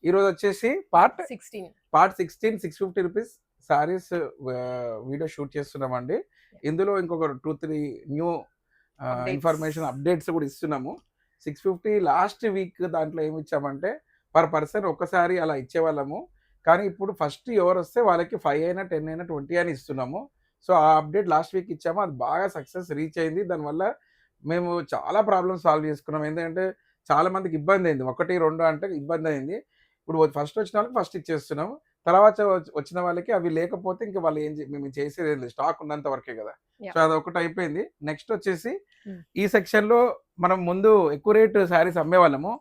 ఈరోజు వచ్చేసి part 16. 16 650 rupees saris video shoot చేస్తున్నామండి. ఇందులో ఇంకొక 2-3 న్యూ ఇన్ఫర్మేషన్ అప్డేట్స్ కూడా ఇస్తున్నాము. 650 లాస్ట్ వీక్ దాంట్లో ఏమి ఇచ్చామంటే పర్ పర్సన్ ఒక్కసారి అలా ఇచ్చేవాళ్ళము. కానీ ఇప్పుడు ఫస్ట్ ఎవరు వస్తే వాళ్ళకి 5 అయినా 10 అయినా 20 అని ఇస్తున్నాము. సో ఆ అప్డేట్ లాస్ట్ వీక్ ఇచ్చాము. అది బాగా సక్సెస్ రీచ్ అయింది. దానివల్ల మేము చాలా ప్రాబ్లమ్స్ సాల్వ్ చేసుకున్నాం. ఏంటంటే చాలా మందికి ఇబ్బంది అయింది. 1, 2 అంటే ఇబ్బంది అయింది. ఇప్పుడు ఫస్ట్ వచ్చిన వాళ్ళకి ఫస్ట్ ఇచ్చేస్తున్నాము. తర్వాత వచ్చిన వాళ్ళకి అవి లేకపోతే ఇంకా వాళ్ళు మేము చేసేది లేదు. స్టాక్ ఉన్నంత వరకే కదా. సో అదొకటి అయిపోయింది. నెక్స్ట్ వచ్చేసి ఈ సెక్షన్ లో మనం ముందు ఎక్కువ రేట్ శారీస్ అమ్మేవాళ్ళము.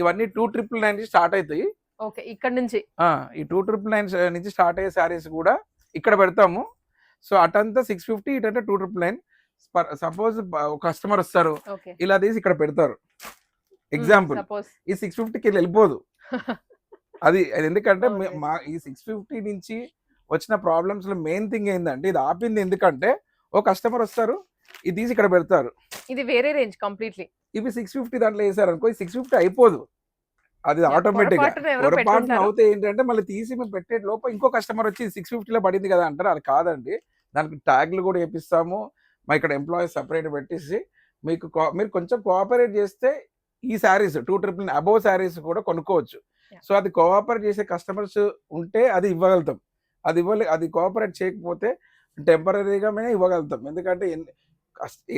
ఇవన్నీ 299 నుంచి స్టార్ట్ అవుతాయి. ఇక్కడ నుంచి ఈ 299 నుంచి స్టార్ట్ అయ్యే శారీస్ కూడా ఇక్కడ పెడతాము. సో అటంతా 650, ఇటంతా 299. సపోజ్ కస్టమర్ వస్తారు, ఇలా తీసి ఇక్కడ పెడతారు. ఎగ్జాంపుల్ ఈ 650కి వెళ్ళిపోదు. అది ఎందుకంటే మా ఈ 650 నుంచి వచ్చిన ప్రాబ్లమ్స్ లో మెయిన్ థింగ్ ఏంటంటే ఇది ఆపింది. ఎందుకంటే ఓ కస్టమర్ వస్తారు, ఇది తీసి ఇక్కడ పెడతారు. ఇది వేరే రేంజ్ కంప్లీట్లీ. ఇవి 650 దాంట్లో వేసారు అనుకో, 650 అయిపోదు. అది ఆటోమేటిక్ గా పొరపాటున అవుతే ఏంటంటే మళ్ళీ తీసి మేము పెట్టే లోపల ఇంకో కస్టమర్ వచ్చి 650 లో పడింది కదా అంటారు. అది కాదండి. దానికి ట్యాగ్లు కూడా వేపిస్తాము. మా ఇక్కడ ఎంప్లాయీస్ సపరేట్ పెట్టేసి మీరు కొంచెం కోఆపరేట్ చేస్తే ఈ శారీస్ 299 అబోవ్ శారీస్ కూడా కొనుక్కోవచ్చు. సో అది కోఆపరేట్ చేసే కస్టమర్స్ ఉంటే అది ఇవ్వగలుగుతాం. అది కోఆపరేట్ చేయకపోతే టెంపరీగా ఇవ్వగలుగుతాం. ఎందుకంటే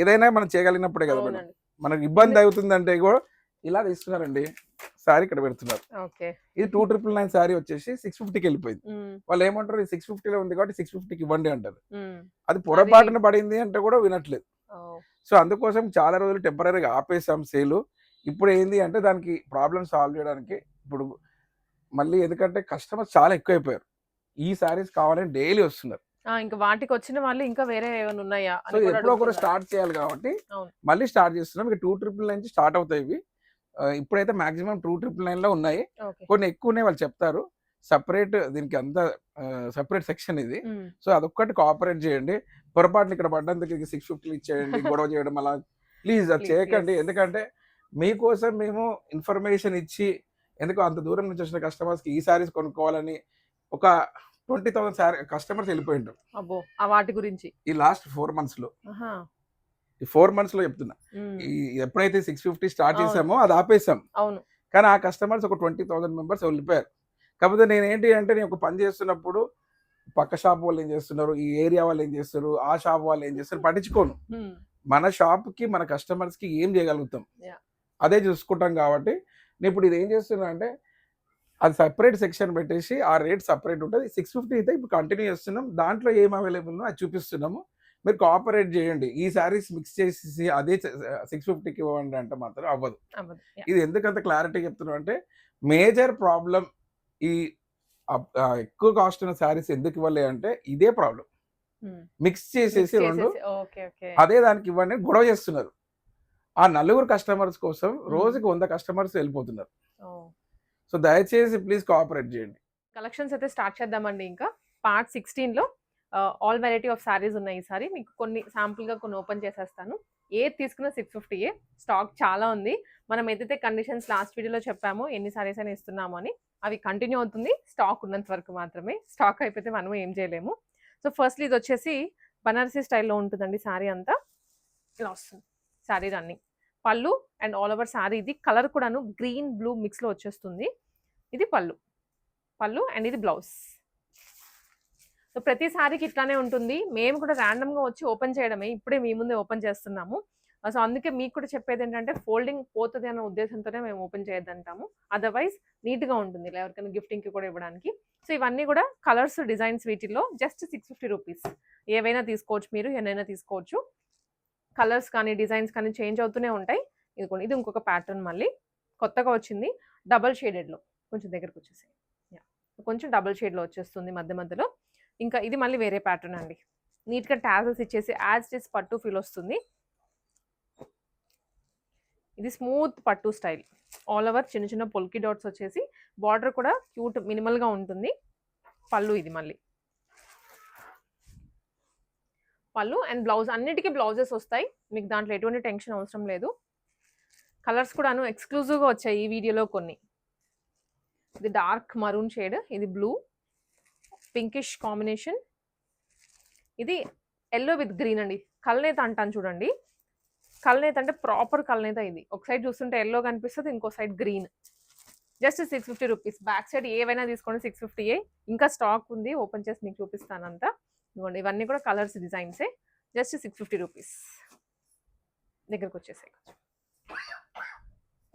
ఏదైనా మనం చేయగలిగినప్పుడే కదా మేడం. మనకు ఇబ్బంది అవుతుందంటే కూడా ఇలా తీస్తున్నారండి, శారీ ఇక్కడ పెడుతున్నారు. ఇది 299 శారీ వచ్చేసి 650కి వెళ్ళిపోయింది. వాళ్ళు ఏమంటారు, ఈ 650లో ఉంది కాబట్టి 650కి ఇవ్వండి అంటారు. అది పొరపాటున పడింది అంటే కూడా వినట్లేదు. సో అందుకోసం చాలా రోజులు టెంపరీగా ఆపేసాం సేలు. ఇప్పుడు ఏంది అంటే దానికి ప్రాబ్లమ్ సాల్వ్ చేయడానికి ఇప్పుడు మళ్ళీ, ఎందుకంటే కస్టమర్స్ చాలా ఎక్కువైపోయారు. ఈ శారీస్ కావాలని డైలీ వస్తున్నారు. ఇంకా వాటికి వచ్చిన వాళ్ళు ఇంకా వేరే ఏమైనా ఉన్నాయా? సో ఎప్పుడో ఒకరు స్టార్ట్ చేయాలి కాబట్టి మళ్ళీ స్టార్ట్ చేస్తున్నాం. ఇక 299 నుంచి స్టార్ట్ అవుతాయి ఇవి. ఇప్పుడైతే మాక్సిమం 299 లో ఉన్నాయి. కొన్ని ఎక్కువ ఉన్నాయి, వాళ్ళు చెప్తారు. సపరేట్ దీనికి అంతా సపరేట్ సెక్షన్ ఇది. సో అదొక్కటి కోఆపరేట్ చేయండి. పొరపాటున ఇక్కడ పడ్డందుకు 650 ఇచ్చేయండి, గొడవ చేయడం అలా ప్లీజ్ అది చేయకండి. ఎందుకంటే మీకోసం మేము ఇన్ఫర్మేషన్ ఇచ్చి, ఎందుకు అంత దూరం నుంచి వచ్చిన కస్టమర్స్కి ఈ శారీస్ కొనుక్కోవాలని ఒక 20,000 కస్టమర్స్ వెళ్ళిపోయింటారు వాటి గురించి ఈ లాస్ట్ 4 months లో. ఈ 4 months లో చెప్తున్నా. ఎప్పుడైతే 650 స్టార్ట్ చేసామో అది ఆపేసాం. కానీ ఆ కస్టమర్స్ ఒక 20,000 మెంబర్స్ వెళ్ళిపోయారు. కాకపోతే నేనేంటి అంటే నేను ఒక పని చేస్తున్నప్పుడు పక్క షాప్ వాళ్ళు ఏం చేస్తున్నారు, ఈ ఏరియా వాళ్ళు ఏం చేస్తారు, ఆ షాప్ వాళ్ళు ఏం చేస్తారు పట్టించుకోను. మన షాప్ కి మన కస్టమర్స్ కి ఏం చేయగలుగుతాం అదే చూసుకుంటాం. కాబట్టి నేను ఇప్పుడు ఇది ఏం చేస్తున్నా అంటే అది సపరేట్ సెక్షన్ పెట్టేసి ఆ రేట్ సపరేట్ ఉంటుంది. 650 అయితే ఇప్పుడు కంటిన్యూ చేస్తున్నాం. దాంట్లో ఏం అవైలబుల్ అది చూపిస్తున్నాము. మీరు కోఆపరేట్ చేయండి. ఈ శారీస్ మిక్స్ చేసి అదే 650కి ఇవ్వండి అంటే మాత్రం అవ్వదు. ఇది ఎందుకంత క్లారిటీ చెప్తున్నాం అంటే మేజర్ ప్రాబ్లం ఈ ఎక్కువ కాస్ట్ ఉన్న శారీస్ ఎందుకు ఇవ్వలే అంటే ఇదే ప్రాబ్లం. మిక్స్ చేసేసి రెండు అదే దానికి ఇవ్వండి గొడవ చేస్తున్నారు. ఆ 4 కస్టమర్స్ కోసం రోజుకి 100 కస్టమర్స్ వెళ్ళిపోతున్నారు. సో దయచేసి ప్లీజ్ కోఆపరేట్ చేయండి. కలెక్షన్స్ అయితే స్టార్ట్ చేద్దామండి. ఇంకా పార్ట్ 16 లో ఆల్ వెరైటీ ఆఫ్ శారీస్ ఉన్నాయి. ఈసారి మీకు కొన్ని శాంపుల్ గా కొన్ని ఓపెన్ చేసేస్తాను. ఏది తీసుకున్న 650 స్టాక్ చాలా ఉంది. మనం ఏదైతే కండిషన్స్ లాస్ట్ వీడియోలో చెప్పామో ఎన్ని శారీస్ అయినా ఇస్తున్నాము అని, అవి కంటిన్యూ అవుతుంది. స్టాక్ ఉన్నంత వరకు మాత్రమే. స్టాక్ అయిపోతే మనం ఏం చేయలేము. సో ఫస్ట్లీ ఇది వచ్చేసి బనారసీ స్టైల్లో ఉంటుందండి. శారీ అంతా ఇలా వస్తుంది. శారీ రన్నింగ్ పళ్ళు అండ్ ఆల్ ఓవర్ శారీ. ఇది కలర్ కూడాను గ్రీన్ బ్లూ మిక్స్లో వచ్చేస్తుంది. ఇది పళ్ళు అండ్ ఇది బ్లౌజ్. సో ప్రతి శారీకి ఇట్లానే ఉంటుంది. మేము కూడా ర్యాండమ్గా వచ్చి ఓపెన్ చేయడమే, ఇప్పుడే మీ ముందే ఓపెన్ చేస్తున్నాము. సో అందుకే మీకు కూడా చెప్పేది ఏంటంటే ఫోల్డింగ్ పోతుంది అన్న ఉద్దేశంతోనే మేము ఓపెన్ చేయొద్దంటాము. అదర్వైజ్ నీట్గా ఉంటుంది ఇలా ఎవరికైనా గిఫ్టింగ్కి కూడా ఇవ్వడానికి. సో ఇవన్నీ కూడా కలర్స్ డిజైన్స్, వీటిల్లో జస్ట్ 650 రూపీస్. ఏవైనా తీసుకోవచ్చు, మీరు ఎన్నైనా తీసుకోవచ్చు. కలర్స్ కానీ డిజైన్స్ కానీ చేంజ్ అవుతూనే ఉంటాయి. ఇది ఇంకొక ప్యాటర్న్ మళ్ళీ కొత్తగా వచ్చింది, డబల్ షేడెడ్లో. కొంచెం దగ్గరకు వచ్చేసి కొంచెం డబల్ షేడ్లో వచ్చేస్తుంది మధ్య మధ్యలో. ఇంకా ఇది మళ్ళీ వేరే ప్యాటర్న్ అండి. నీట్గా టాజల్స్ ఇచ్చేసి యాజ్ ఇట్ ఇస్ పట్టు ఫీల్ వస్తుంది. ఇది స్మూత్ పట్టు స్టైల్. ఆల్ ఓవర్ చిన్న చిన్న పొల్కి డాట్స్ వచ్చేసి బార్డర్ కూడా క్యూట్ మినిమల్గా ఉంటుంది. పళ్ళు ఇది మళ్ళీ పళ్ళు అండ్ బ్లౌజ్. అన్నిటికీ బ్లౌజెస్ వస్తాయి మీకు, దాంట్లో ఎటువంటి టెన్షన్ అవసరం లేదు. కలర్స్ కూడాను ఎక్స్క్లూజివ్గా వచ్చాయి ఈ వీడియోలో కొన్ని. ఇది డార్క్ మరూన్ షేడ్, ఇది బ్లూ పింకిష్ కాంబినేషన్, ఇది ఎల్లో విత్ గ్రీన్ అండి. కల్నేత అంటాను చూడండి, కల్నేత అంటే ప్రాపర్ కల్నేత. ఇది ఒక సైడ్ చూస్తుంటే ఎల్లో కనిపిస్తుంది, ఇంకో side green. Just 650 rupees. Back side ఏవైనా తీసుకోండి 650. ఇంకా స్టాక్ ఉంది, ఓపెన్ చేసి మీకు చూపిస్తాను అంతా. ఇదిగోండి ఇవన్నీ కూడా కలర్స్ డిజైన్సే. Just 650 rupees. దగ్గరకు వచ్చేసాయి.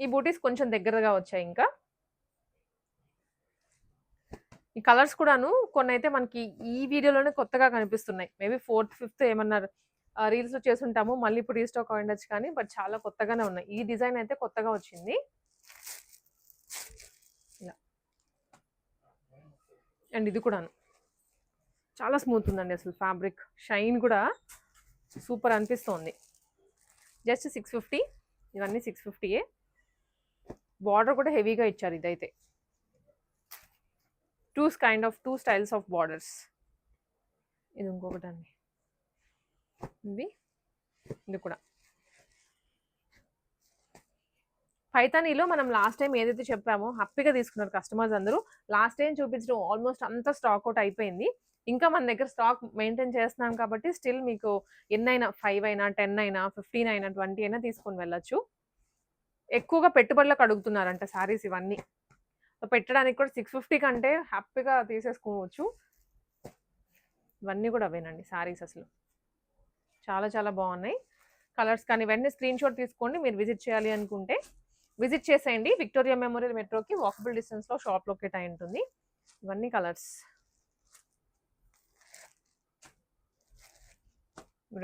ఈ బూటీస్ కొంచెం దగ్గరగా వచ్చాయి. ఇంకా ఈ కలర్స్ కూడాను కొన్ని అయితే మనకి ఈ వీడియోలోనే కొత్తగా కనిపిస్తున్నాయి. మేబీ 4th 5th ఏమన్నారు రీల్స్లో చేసుంటాము, మళ్ళీ ఇప్పుడు రీస్టాక్ అవ్వచ్చు కానీ, బట్ చాలా కొత్తగానే ఉన్నాయి. ఈ డిజైన్ అయితే కొత్తగా వచ్చింది. ఇలా అండ్ ఇది కూడాను చాలా స్మూత్ ఉందండి. అసలు ఫ్యాబ్రిక్ షైన్ కూడా సూపర్ అనిపిస్తోంది. జస్ట్ 650. ఇవన్నీ 650. బార్డర్ కూడా హెవీగా ఇచ్చారు. ఇదైతే టూ స్టైల్స్ ఆఫ్ బార్డర్స్. ఇది ఇంకొకటి అండి, ఇది కూడా పైతానీలో మనం లాస్ట్ టైం ఏదైతే చెప్పామో హ్యాపీగా తీసుకున్నారు కస్టమర్స్ అందరూ. లాస్ట్ టైం చూపించడం ఆల్మోస్ట్ అంతా స్టాక్ అవుట్ అయిపోయింది. ఇంకా మన దగ్గర స్టాక్ మెయింటైన్ చేస్తున్నాం కాబట్టి స్టిల్ మీకు ఎన్నైనా 5 అయినా 10 అయినా 15 అయినా 20 అయినా తీసుకొని వెళ్ళొచ్చు. ఎక్కువగా పెట్టుబడులకు అడుగుతున్నారంట శారీస్ ఇవన్నీ. పెట్టడానికి కూడా 650 కంటే హ్యాపీగా తీసేసుకోవచ్చు. ఇవన్నీ కూడా అవేనండి శారీస్. అసలు చాలా చాలా బాగున్నాయి కలర్స్. కానీ ఇవన్నీ స్క్రీన్ షాట్ తీసుకోండి. మీరు విజిట్ చేయాలి అనుకుంటే విజిట్ చేసేయండి. విక్టోరియా మెమోరియల్ మెట్రోకి వాకబుల్ డిస్టెన్స్లో షాప్ లొకేట్ అయి ఉంటుంది. ఇవన్నీ కలర్స్.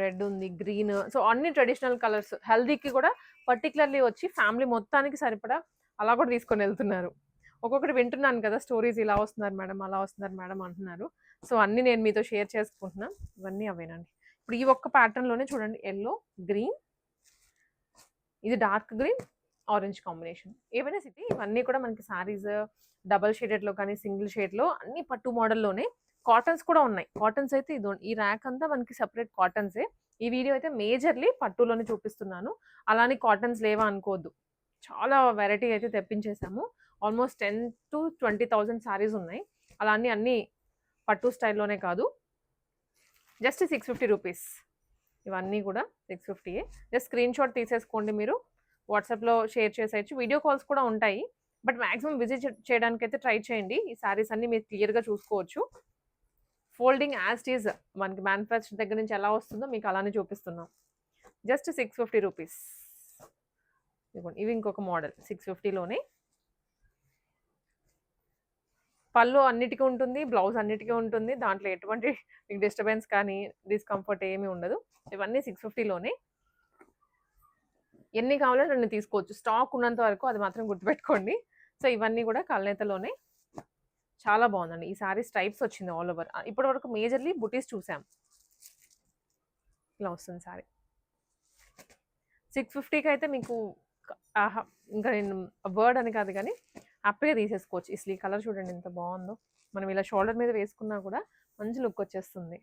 రెడ్ ఉంది, గ్రీన్, సో అన్ని ట్రెడిషనల్ కలర్స్. హెల్దీకి కూడా పర్టికులర్లీ వచ్చి ఫ్యామిలీ మొత్తానికి సరిపడా అలా కూడా తీసుకొని వెళ్తున్నారు. ఒక్కొక్కటి వింటున్నాను కదా స్టోరీస్, ఇలా వస్తున్నారు మేడం, అలా వస్తున్నారు మేడం అంటున్నారు. సో అన్నీ నేను మీతో షేర్ చేసుకుంటున్నాను. ఇవన్నీ అవేనండి. ఇప్పుడు ఈ ఒక్క ప్యాటర్న్లోనే చూడండి, ఎల్లో, గ్రీన్, ఇది డార్క్ గ్రీన్, ఆరెంజ్ కాంబినేషన్. ఏవైనా సిటీ ఇవన్నీ కూడా మనకి శారీస్ డబల్ షేడెడ్లో కానీ సింగిల్ షేడ్లో అన్ని పట్టు మోడల్లోనే. కాటన్స్ కూడా ఉన్నాయి. కాటన్స్ అయితే ఇది ఈ ర్యాక్ అంతా మనకి సెపరేట్ కాటన్సే. ఈ వీడియో అయితే మేజర్లీ పట్టులోనే చూపిస్తున్నాను. అలానే కాటన్స్ లేవా అనుకోవద్దు, చాలా వెరైటీ అయితే తెప్పించేసాము. ఆల్మోస్ట్ 10 to 20,000 శారీస్ ఉన్నాయి. అలానే అన్ని పట్టు స్టైల్లోనే కాదు. Just 650 rupees. ఇవన్నీ కూడా 650. జస్ట్ స్క్రీన్ షాట్ తీసేసుకోండి. మీరు వాట్సాప్లో షేర్ చేసేయచ్చు. వీడియో కాల్స్ కూడా ఉంటాయి, బట్ మ్యాక్సిమం విజిట్ చేయడానికి అయితే ట్రై చేయండి. ఈ శారీస్ అన్ని మీరు క్లియర్గా చూసుకోవచ్చు. ఫోల్డింగ్ యాజ్ ఇట్ ఈజ్ మనకి మ్యానుఫ్యాక్చర్ దగ్గర నుంచి ఎలా వస్తుందో మీకు అలానే చూపిస్తున్నాం. Just 650 rupees. ఇదిగోండి ఇవి ఇంకొక మోడల్ 650లోనే. పళ్ళు అన్నిటికీ ఉంటుంది, బ్లౌజ్ అన్నిటికీ ఉంటుంది. దాంట్లో ఎటువంటి మీకు డిస్టర్బెన్స్ కానీ డిస్కంఫర్ట్ ఏమీ ఉండదు. ఇవన్నీ 650లోనే. ఎన్ని కావాలో రెండు తీసుకోవచ్చు, స్టాక్ ఉన్నంత వరకు, అది మాత్రం గుర్తుపెట్టుకోండి. సో ఇవన్నీ కూడా కల్నేతలోనే. చాలా బాగుందండి. ఈ సారీ స్ట్రైప్స్ వచ్చింది ఆల్ ఓవర్. ఇప్పటి వరకు మేజర్లీ బుటీస్ చూసాం. ఇలా వస్తుంది సారీ. 650కి అయితే మీకు ఇంకా నేను వర్డ్ అని కాదు కానీ హ్యాపీగా తీసేసుకోవచ్చు. అసలు ఈ కలర్ చూడండి ఎంత బాగుందో. మనం ఇలా షోల్డర్ మీద వేసుకున్నా కూడా మంచి లుక్ వచ్చేస్తుంది.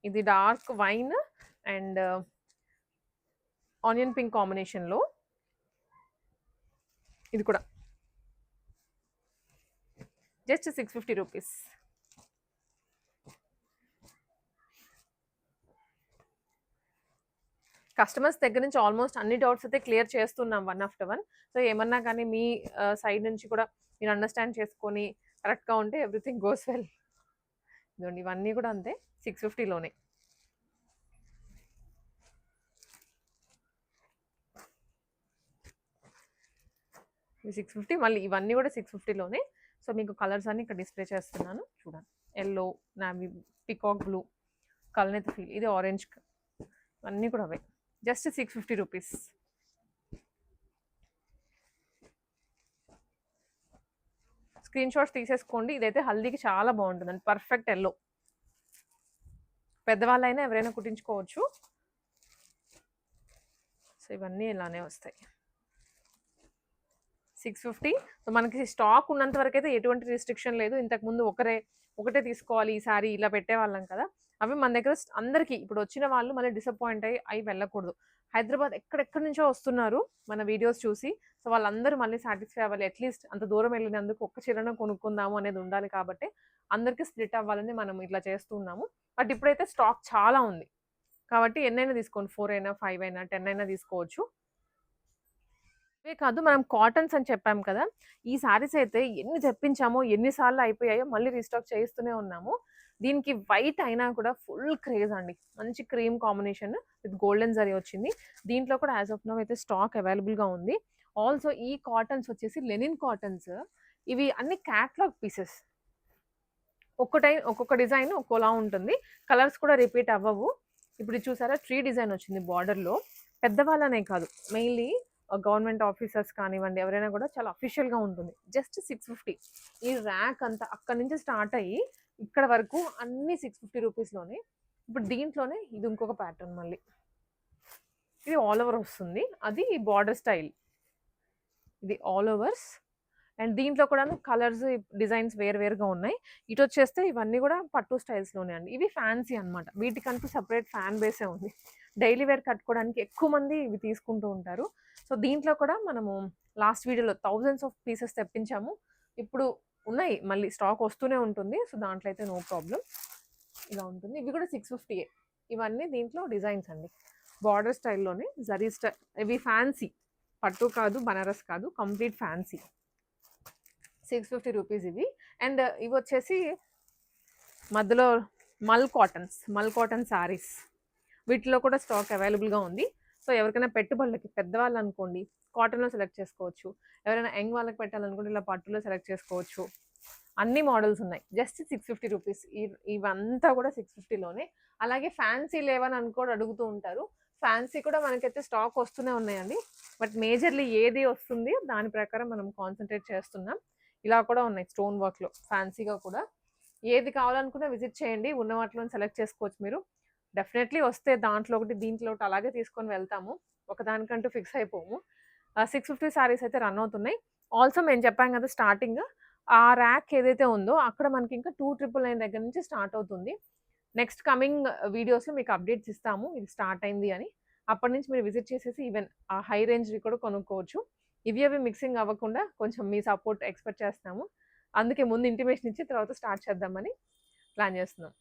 ఇది dark wine and onion pink కాంబినేషన్లో. ఇది కూడా జస్ట్ 650 రూపీస్. కస్టమర్స్ దగ్గర నుంచి ఆల్మోస్ట్ అన్ని డౌట్స్ అయితే క్లియర్ చేస్తున్నాం వన్ ఆఫ్టర్ వన్. సో ఏమన్నా కానీ మీ సైడ్ నుంచి కూడా మీరు అండర్స్టాండ్ చేసుకొని కరెక్ట్గా ఉంటే ఎవ్రీథింగ్ గోస్ వెల్. ఇదిగోండి ఇవన్నీ కూడా అంతే 650లోనే. ఇది 650, మళ్ళీ ఇవన్నీ కూడా 650లోనే. సో మీకు కలర్స్ అన్ని ఇక్కడ డిస్ప్లే చేస్తున్నాను చూడండి. ఎల్లో, నావీ, పికాక్ బ్లూ, కల్నేత ఫీల్, ఇది ఆరెంజ్, అన్నీ కూడా అవే. Just 650 rupees. స్క్రీన్ షాట్స్ తీసేసుకోండి. ఇదైతే హల్దీకి చాలా బాగుంటుందండి. Perfect yellow. పెద్దవాళ్ళైనా ఎవరైనా కుట్టించుకోవచ్చు. సో ఇవన్నీ ఇలానే వస్తాయి. 650. సో మనకి స్టాక్ ఉన్నంత వరకు అయితే ఎటువంటి రిస్ట్రిక్షన్ లేదు. ఇంతకుముందు ఒకటే తీసుకోవాలి ఈ సారీ ఇలా పెట్టేవాళ్ళం కదా, అవి మన దగ్గర అందరికీ ఇప్పుడు వచ్చిన వాళ్ళు మళ్ళీ డిసప్పాయింట్ అయ్యి వెళ్ళకూడదు. హైదరాబాద్ ఎక్కడెక్కడి నుంచో వస్తున్నారు మన వీడియోస్ చూసి. సో వాళ్ళందరూ మళ్ళీ సాటిస్ఫై అవ్వాలి. అట్లీస్ట్ అంత దూరం వెళ్ళినందుకు ఒక్క చీరన కొనుక్కుందాము అనేది ఉండాలి కాబట్టి అందరికీ స్ప్లిట్ అవ్వాలని మనం ఇట్లా చేస్తూ ఉన్నాము. బట్ ఇప్పుడైతే స్టాక్ చాలా ఉంది కాబట్టి ఎన్నైనా తీసుకోండి. 4 అయినా 5 అయినా 10 అయినా తీసుకోవచ్చు. ఇవే కాదు, మనం కాటన్స్ అని చెప్పాం కదా, ఈ సారీస్ అయితే ఎన్ని తెప్పించామో ఎన్నిసార్లు అయిపోయాయో మళ్ళీ రీస్టాక్ చేయిస్తూనే ఉన్నాము. దీనికి వైట్ అయినా కూడా ఫుల్ క్రేజ్ అండి. మంచి cream combination with golden zari వచ్చింది. దీంట్లో కూడా యాజ్ ఆఫ్ నౌ అయితే స్టాక్ అవైలబుల్గా ఉంది. ఆల్సో ఈ కాటన్స్ వచ్చేసి లెనిన్ కాటన్స్. ఇవి అన్ని క్యాట్లాగ్ పీసెస్. ఒక్కొక్క డిజైన్ ఒక్కోలా ఉంటుంది. కలర్స్ కూడా రిపీట్ అవ్వవు. ఇప్పుడు ఇది చూసారా, ట్రీ డిజైన్ వచ్చింది బార్డర్లో. పెద్దవాళ్ళనే కాదు, మెయిన్లీ గవర్నమెంట్ ఆఫీసర్స్ కానివ్వండి, ఎవరైనా కూడా చాలా అఫీషియల్గా ఉంటుంది. జస్ట్ 650. ఈ ర్యాక్ అంతా అక్కడ నుంచి స్టార్ట్ అయ్యి ఇక్కడ వరకు అన్ని 650 రూపీస్లోనే. ఇప్పుడు దీంట్లోనే ఇది ఇంకొక ప్యాటర్న్, మళ్ళీ ఇది ఆల్ ఓవర్ వస్తుంది. అది బార్డర్ స్టైల్, ఇది ఆల్ ఓవర్స్. అండ్ దీంట్లో కూడా కలర్స్ డిజైన్స్ వేరుగా ఉన్నాయి. ఇటు వచ్చేస్తే ఇవన్నీ కూడా పట్టు స్టైల్స్లోనే అండి. ఇవి ఫ్యాన్సీ అనమాట. వీటికంటూ సపరేట్ ఫ్యాన్ బేసే ఉంది. డైలీ వేర్ కట్టుకోవడానికి ఎక్కువ మంది ఇవి తీసుకుంటూ ఉంటారు. సో దీంట్లో కూడా మనము లాస్ట్ వీడియోలో థౌజండ్స్ ఆఫ్ పీసెస్ తెప్పించాము. ఇప్పుడు ఉన్నాయి, మళ్ళీ స్టాక్ వస్తూనే ఉంటుంది. సో దాంట్లో అయితే నో ప్రాబ్లం. ఇలా ఉంటుంది. ఇవి కూడా 650. ఇవన్నీ దీంట్లో డిజైన్స్ అండి, బార్డర్ స్టైల్లోనే జరీ స్టైల్. ఇవి ఫ్యాన్సీ, పట్టు కాదు, బనారస్ కాదు, కంప్లీట్ ఫ్యాన్సీ. 650 రూపీస్ ఇవి. అండ్ ఇవి వచ్చేసి మధ్యలో మల్ కాటన్ శారీస్. వీటిలో కూడా స్టాక్ అవైలబుల్గా ఉంది. సో ఎవరికైనా పెట్టుబడులకి, పెద్దవాళ్ళు అనుకోండి కాటన్లో సెలెక్ట్ చేసుకోవచ్చు. ఎవరైనా యంగ్ వాళ్ళకి పెట్టాలనుకుంటే ఇలా పట్టులో సెలెక్ట్ చేసుకోవచ్చు. అన్ని మోడల్స్ ఉన్నాయి. Just 650 rupees. ఇవంతా కూడా 650లోనే. అలాగే ఫ్యాన్సీ లేవని అనుకోని అడుగుతూ ఉంటారు. ఫ్యాన్సీ కూడా మనకైతే స్టాక్ వస్తూనే ఉన్నాయండి. బట్ మేజర్లీ ఏది వస్తుంది దాని ప్రకారం మనం కాన్సన్ట్రేట్ చేస్తున్నాం. ఇలా కూడా ఉన్నాయి స్టోన్ వర్క్లో ఫ్యాన్సీగా కూడా. ఏది కావాలనుకున్నా విజిట్ చేయండి. ఉన్న వాటిలో సెలెక్ట్ చేసుకోవచ్చు మీరు. డెఫినెట్లీ వస్తే దాంట్లో ఒకటి దీంట్లో ఒకటి అలాగే తీసుకొని వెళ్తాము. ఒకదానికంటూ ఫిక్స్ అయిపోము. 650 శారీస్ అయితే రన్ అవుతున్నాయి. ఆల్సో మేము చెప్పాం కదా స్టార్టింగ్, ఆ ర్యాక్ ఏదైతే ఉందో అక్కడ మనకి ఇంకా 2999 దగ్గర నుంచి స్టార్ట్ అవుతుంది. నెక్స్ట్ కమింగ్ వీడియోస్లో మీకు అప్డేట్స్ ఇస్తాము ఇది స్టార్ట్ అయింది అని. అప్పటి నుంచి మీరు విజిట్ చేసేసి ఈవెన్ ఆ హై రేంజ్వి కూడా కొనుక్కోవచ్చు. ఇవి అవి మిక్సింగ్ అవ్వకుండా కొంచెం మీ సపోర్ట్ ఎక్స్పెక్ట్ చేస్తున్నాము. అందుకే ముందు ఇంటిమేషన్ ఇచ్చి తర్వాత స్టార్ట్ చేద్దామని ప్లాన్ చేస్తున్నాం.